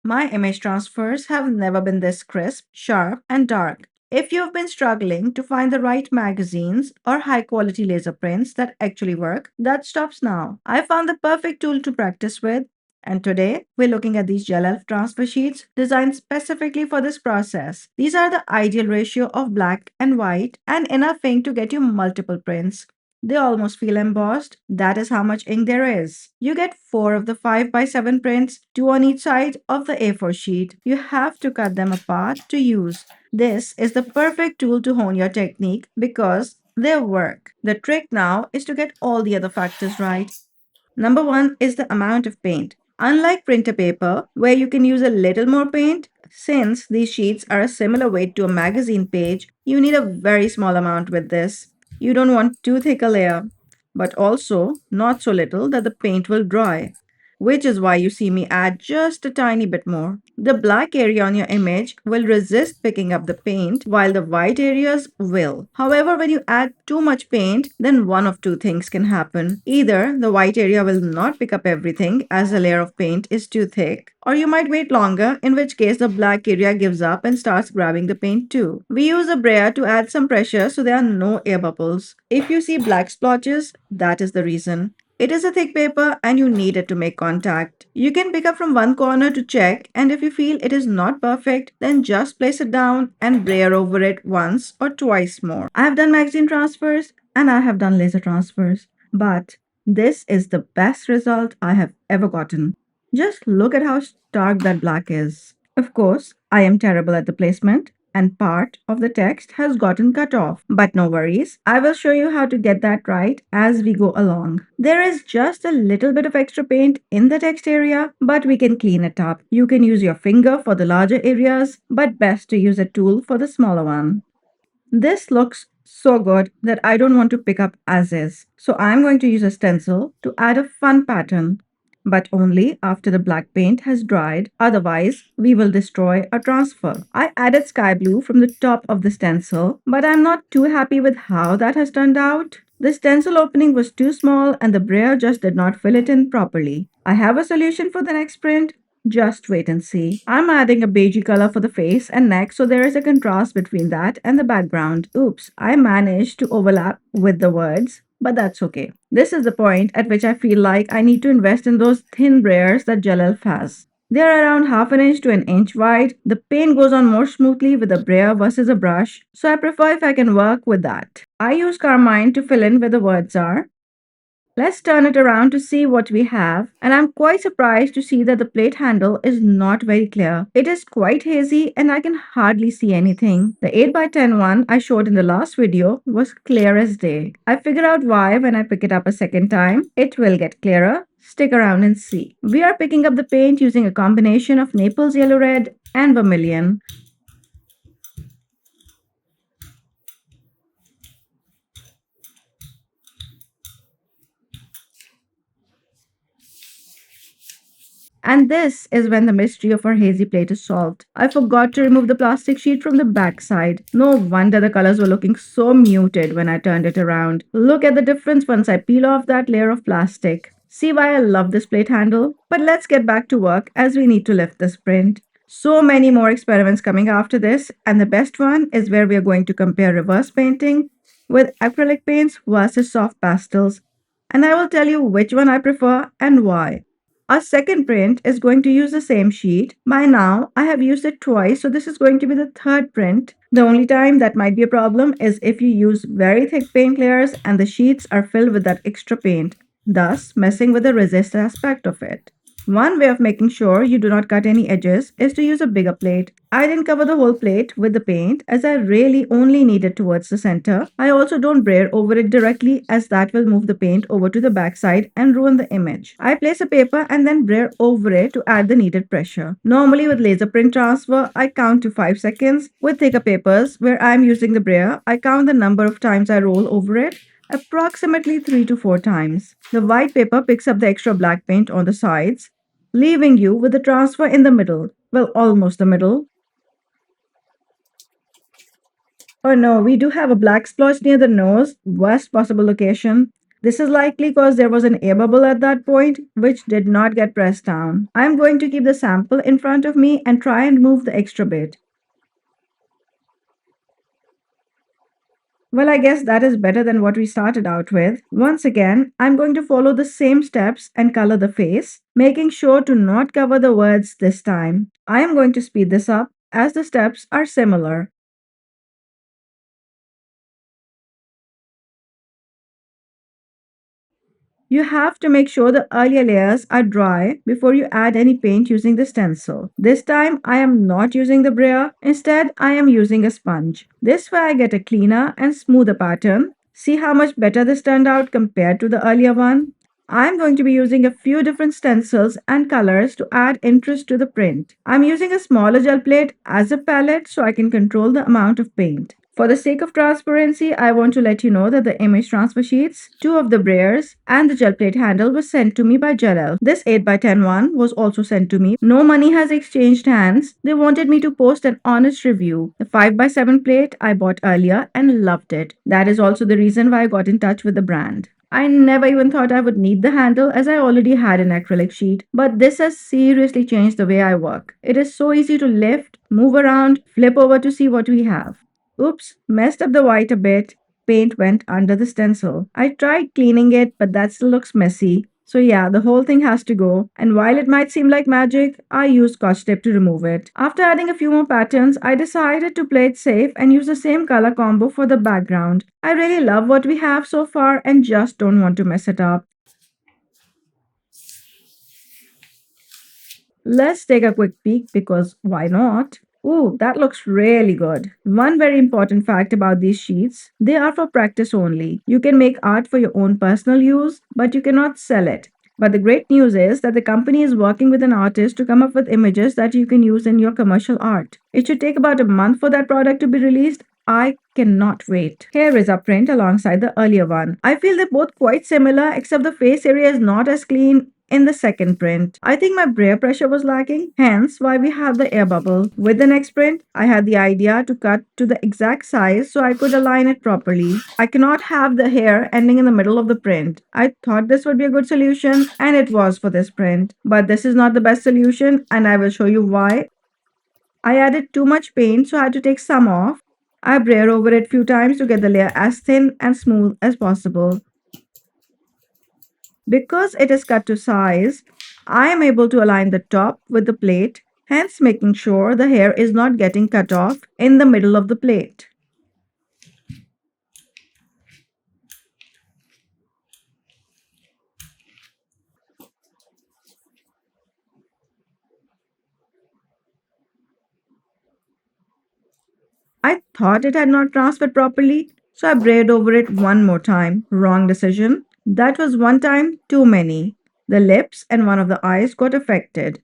My image transfers have never been this crisp, sharp, and dark. If you've been struggling to find the right magazines or high quality laser prints that actually work, that stops now. I found the perfect tool to practice with, and today we're looking at these GelElf transfer sheets designed specifically for this process. These are the ideal ratio of black and white and enough ink to get you multiple prints. They almost feel embossed. That is how much ink there is. You get 4 of the 5 by 7 prints, 2 on each side of the A4 sheet. You have to cut them apart to use. This is the perfect tool to hone your technique because they work. The trick now is to get all the other factors right. Number one is the amount of paint. Unlike printer paper, where you can use a little more paint, since these sheets are a similar weight to a magazine page, you need a very small amount with this. You don't want too thick a layer, but also not so little that the paint will dry, which is why you see me add just a tiny bit more. The black area on your image will resist picking up the paint while the white areas will. However, when you add too much paint, then one of two things can happen. Either the white area will not pick up everything as the layer of paint is too thick, or you might wait longer, in which case the black area gives up and starts grabbing the paint too. We use a brayer to add some pressure so there are no air bubbles. If you see black splotches, that is the reason. It is a thick paper and you need it to make contact. You can pick up from one corner to check, and if you feel it is not perfect, then just place it down and brayer over it once or twice more. I have done magazine transfers and I have done laser transfers, but this is the best result I have ever gotten. Just look at how stark that black is. Of course, I am terrible at the placement and part of the text has gotten cut off. But no worries, I will show you how to get that right as we go along. There is just a little bit of extra paint in the text area, but we can clean it up. You can use your finger for the larger areas, but best to use a tool for the smaller one. This looks so good that I don't want to pick up as is. So I'm going to use a stencil to add a fun pattern, but only after the black paint has dried. Otherwise, we will destroy our transfer. I added sky blue from the top of the stencil, but I'm not too happy with how that has turned out. The stencil opening was too small and the brayer just did not fill it in properly. I have a solution for the next print. Just wait and see. I'm adding a beigey color for the face and neck so there is a contrast between that and the background. Oops, I managed to overlap with the words, but that's okay. This is the point at which I feel like I need to invest in those thin brayers that GelElf has. They're around half an inch to an inch wide. The paint goes on more smoothly with a brayer versus a brush, so I prefer if I can work with that. I use carmine to fill in where the words are. Let's turn it around to see what we have, and I'm quite surprised to see that the plate handle is not very clear. It is quite hazy and I can hardly see anything. The 8x10 one I showed in the last video was clear as day. I figure out why when I pick it up a second time. It will get clearer. Stick around and see. We are picking up the paint using a combination of Naples yellow red and vermilion. And this is when the mystery of our hazy plate is solved. I forgot to remove the plastic sheet from the back side. No wonder the colors were looking so muted when I turned it around. Look at the difference once I peel off that layer of plastic. See why I love this plate handle? But let's get back to work as we need to lift this print. So many more experiments coming after this, and the best one is where we are going to compare reverse painting with acrylic paints versus soft pastels. And I will tell you which one I prefer and why. Our second print is going to use the same sheet. By now, I have used it twice, so this is going to be the third print. The only time that might be a problem is if you use very thick paint layers and the sheets are filled with that extra paint, thus messing with the resist aspect of it. One way of making sure you do not cut any edges is to use a bigger plate. I didn't cover the whole plate with the paint as I really only need it towards the center. I also don't brayer over it directly as that will move the paint over to the backside and ruin the image. I place a paper and then brayer over it to add the needed pressure. Normally with laser print transfer, I count to 5 seconds. With thicker papers, where I am using the brayer, I count the number of times I roll over it, approximately 3 to 4 times. The white paper picks up the extra black paint on the sides, leaving you with the transfer in the middle. Well, almost the middle. Oh no, we do have a black splotch near the nose, worst possible location. This is likely because there was an air bubble at that point, which did not get pressed down. I'm going to keep the sample in front of me and try and remove the extra bit. Well, I guess that is better than what we started out with. Once again, I'm going to follow the same steps and color the face, making sure to not cover the words this time. I am going to speed this up as the steps are similar. You have to make sure the earlier layers are dry before you add any paint using the stencil. This time I am not using the brayer, instead I am using a sponge. This way I get a cleaner and smoother pattern. See how much better this turned out compared to the earlier one? I'm going to be using a few different stencils and colors to add interest to the print. I'm using a smaller gel plate as a palette so I can control the amount of paint. For the sake of transparency, I want to let you know that the image transfer sheets, two of the brayers, and the gel plate handle was sent to me by GelElf. This 8x10 one was also sent to me. No money has exchanged hands. They wanted me to post an honest review. The 5x7 plate I bought earlier and loved it. That is also the reason why I got in touch with the brand. I never even thought I would need the handle as I already had an acrylic sheet, but this has seriously changed the way I work. It is so easy to lift, move around, flip over to see what we have. Oops, messed up the white a bit. Paint went under the stencil. I tried cleaning it, but that still looks messy. So yeah, the whole thing has to go. And while it might seem like magic, I used scotch tape to remove it. After adding a few more patterns, I decided to play it safe and use the same color combo for the background. I really love what we have so far and just don't want to mess it up. Let's take a quick peek because why not? Ooh, that looks really good. One very important fact about these sheets, they are for practice only. You can make art for your own personal use, but you cannot sell it. But the great news is that the company is working with an artist to come up with images that you can use in your commercial art. It should take about a month for that product to be released. I cannot wait. Here is our print alongside the earlier one. I feel they're both quite similar except the face area is not as clean in the second print. I think my brayer pressure was lacking, hence why we have the air bubble. With the next print, I had the idea to cut to the exact size so I could align it properly. I cannot have the hair ending in the middle of the print. I thought this would be a good solution and it was for this print. But this is not the best solution and I will show you why. I added too much paint so I had to take some off. I brayer over it few times to get the layer as thin and smooth as possible. Because it is cut to size, I am able to align the top with the plate, hence making sure the hair is not getting cut off in the middle of the plate. I thought it had not transferred properly, so I brayed over it one more time. Wrong decision. That was one time too many. The lips and one of the eyes got affected.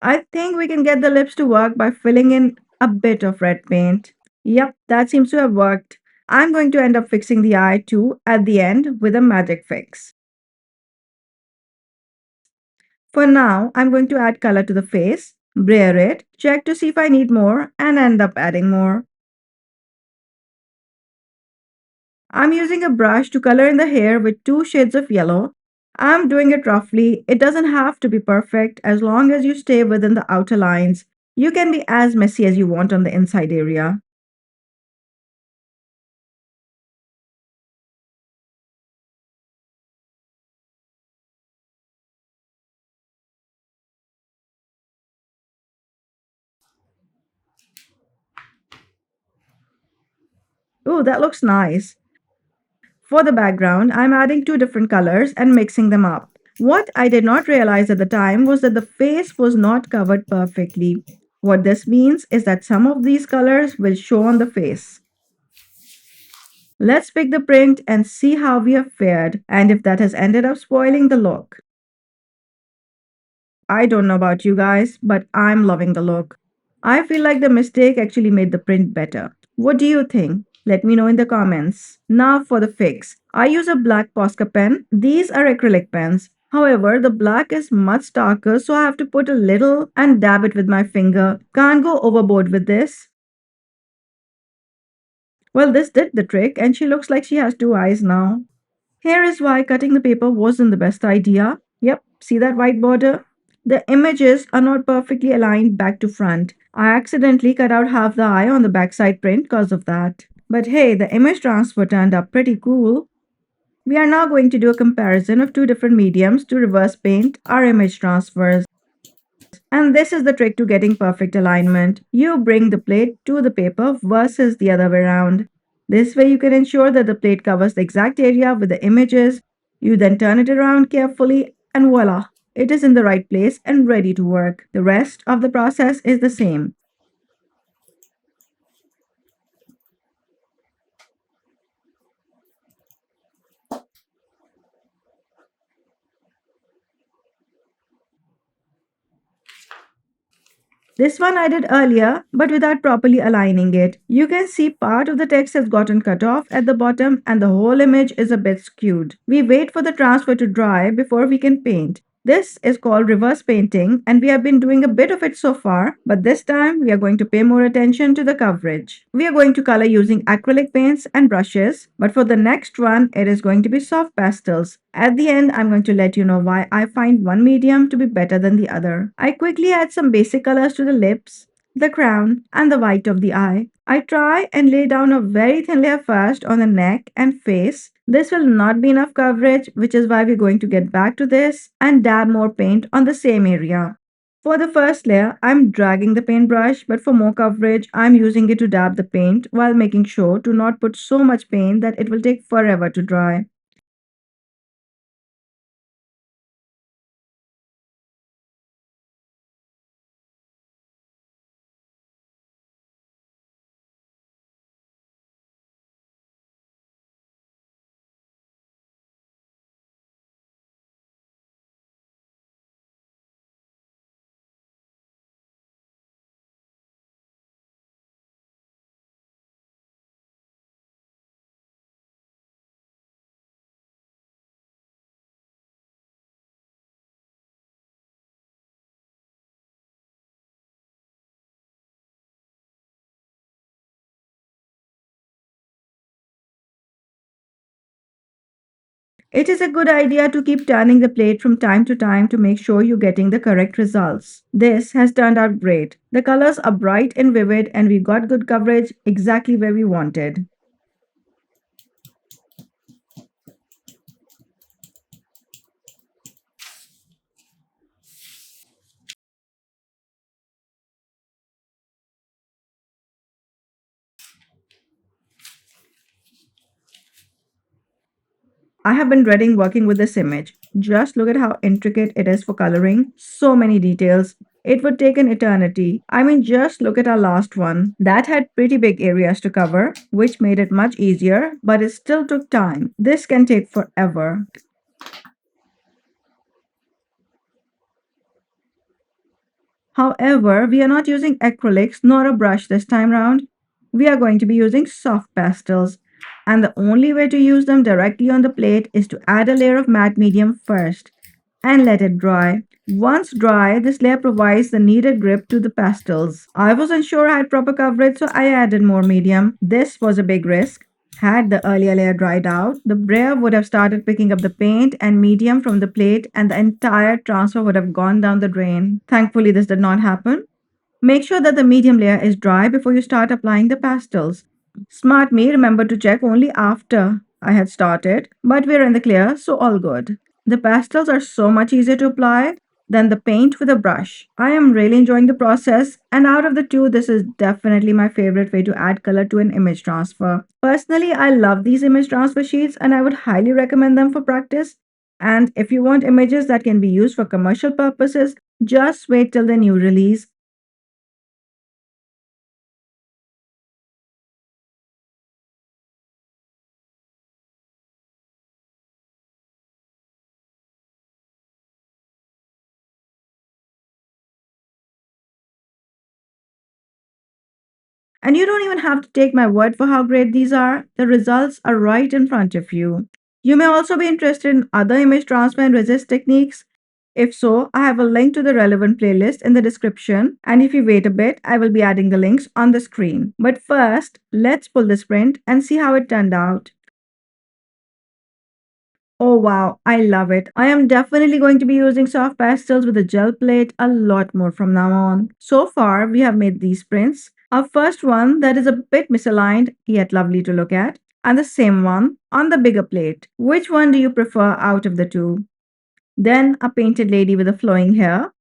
I think we can get the lips to work by filling in a bit of red paint. Yep, that seems to have worked. I'm going to end up fixing the eye too at the end with a magic fix. For now, I'm going to add color to the face, brayer it, check to see if I need more, and end up adding more. I'm using a brush to color in the hair with two shades of yellow. I'm doing it roughly. It doesn't have to be perfect as long as you stay within the outer lines. You can be as messy as you want on the inside area. Ooh, that looks nice. For the background, I'm adding two different colors and mixing them up. What I did not realize at the time was that the face was not covered perfectly. What this means is that some of these colors will show on the face. Let's pick the print and see how we have fared and if that has ended up spoiling the look. I don't know about you guys, but I'm loving the look. I feel like the mistake actually made the print better. What do you think? Let me know in the comments. Now for the fix. I use a black Posca pen. These are acrylic pens. However, the black is much darker, so I have to put a little and dab it with my finger. Can't go overboard with this. Well, this did the trick, and she looks like she has two eyes now. Here is why cutting the paper wasn't the best idea. Yep, see that white border? The images are not perfectly aligned back to front. I accidentally cut out half the eye on the backside print because of that. But hey, the image transfer turned up pretty cool. We are now going to do a comparison of two different mediums to reverse paint our image transfers. And this is the trick to getting perfect alignment. You bring the plate to the paper versus the other way around. This way you can ensure that the plate covers the exact area with the images. You then turn it around carefully and voila, it is in the right place and ready to work. The rest of the process is the same. This one I did earlier, but without properly aligning it. You can see part of the text has gotten cut off at the bottom and the whole image is a bit skewed. We wait for the transfer to dry before we can paint. This is called reverse painting and we have been doing a bit of it so far, but this time we are going to pay more attention to the coverage. We are going to color using acrylic paints and brushes, but for the next one it is going to be soft pastels. At the end, I'm going to let you know why I find one medium to be better than the other. I quickly add some basic colors to the lips, the crown, and the white of the eye. I try and lay down a very thin layer first on the neck and face. This will not be enough coverage, which is why we're going to get back to this and dab more paint on the same area. For the first layer, I'm dragging the paintbrush, but for more coverage, I'm using it to dab the paint while making sure to not put so much paint that it will take forever to dry. It is a good idea to keep turning the plate from time to time to make sure you're getting the correct results. This has turned out great. The colors are bright and vivid and we got good coverage exactly where we wanted. I have been dreading working with this image. Just look at how intricate it is for coloring. So many details. It would take an eternity. I mean, just look at our last one. That had pretty big areas to cover, which made it much easier, but it still took time. This can take forever. However, we are not using acrylics nor a brush this time round. We are going to be using soft pastels. And the only way to use them directly on the plate is to add a layer of matte medium first and let it dry. Once dry, this layer provides the needed grip to the pastels. I wasn't sure I had proper coverage, so I added more medium. This was a big risk. Had the earlier layer dried out, the brayer would have started picking up the paint and medium from the plate, and the entire transfer would have gone down the drain. Thankfully, this did not happen. Make sure that the medium layer is dry before you start applying the pastels. Smart me remembered to check only after I had started, but we're in the clear, so all good. The pastels are so much easier to apply than the paint with a brush. I am really enjoying the process, and out of the two, this is definitely my favorite way to add color to an image transfer. Personally, I love these image transfer sheets and I would highly recommend them for practice. And if you want images that can be used for commercial purposes, just wait till the new release. And you don't even have to take my word for how great these are. The results are right in front of you. You may also be interested in other image transfer and resist techniques. If so, I have a link to the relevant playlist in the description, and if you wait a bit, I will be adding the links on the screen. But first, let's pull this print and see how it turned out. Oh wow, I love it. I am definitely going to be using soft pastels with a gel plate a lot more from now on. So far, we have made these prints. Our first one that is a bit misaligned, yet lovely to look at, and the same one on the bigger plate. Which one do you prefer out of the two? Then a painted lady with a flowing hair,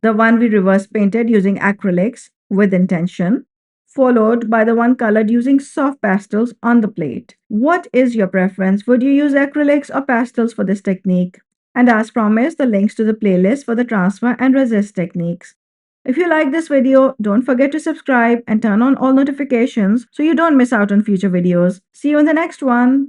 the one we reverse painted using acrylics with intention, followed by the one colored using soft pastels on the plate. What is your preference? Would you use acrylics or pastels for this technique? And as promised, the links to the playlist for the transfer and resist techniques. If you like this video, don't forget to subscribe and turn on all notifications so you don't miss out on future videos. See you in the next one.